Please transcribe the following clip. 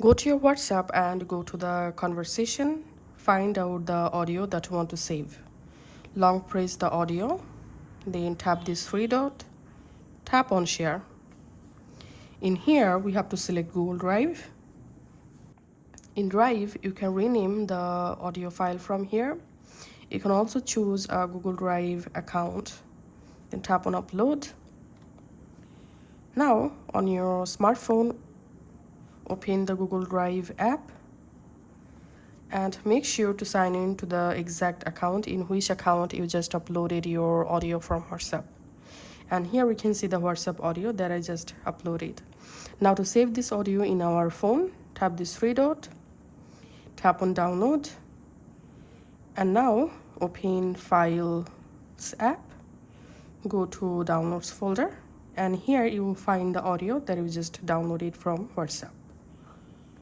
Go to your WhatsApp and go to the conversation. Find out the audio that you want to save. Long press the audio, then tap this three dot, tap on share. In here, we have to select Google Drive. In Drive, you can rename the audio file from here. You can also choose a Google Drive account. Then tap on upload. Now, on your smartphone, open the Google Drive app and make sure to sign in to the exact account in which account you just uploaded your audio from WhatsApp. And here we can see the WhatsApp audio that I just uploaded. Now to save this audio in our phone, tap this three dot, tap on download, and now open Files app, go to Downloads folder, and here you will find the audio that you just downloaded from WhatsApp.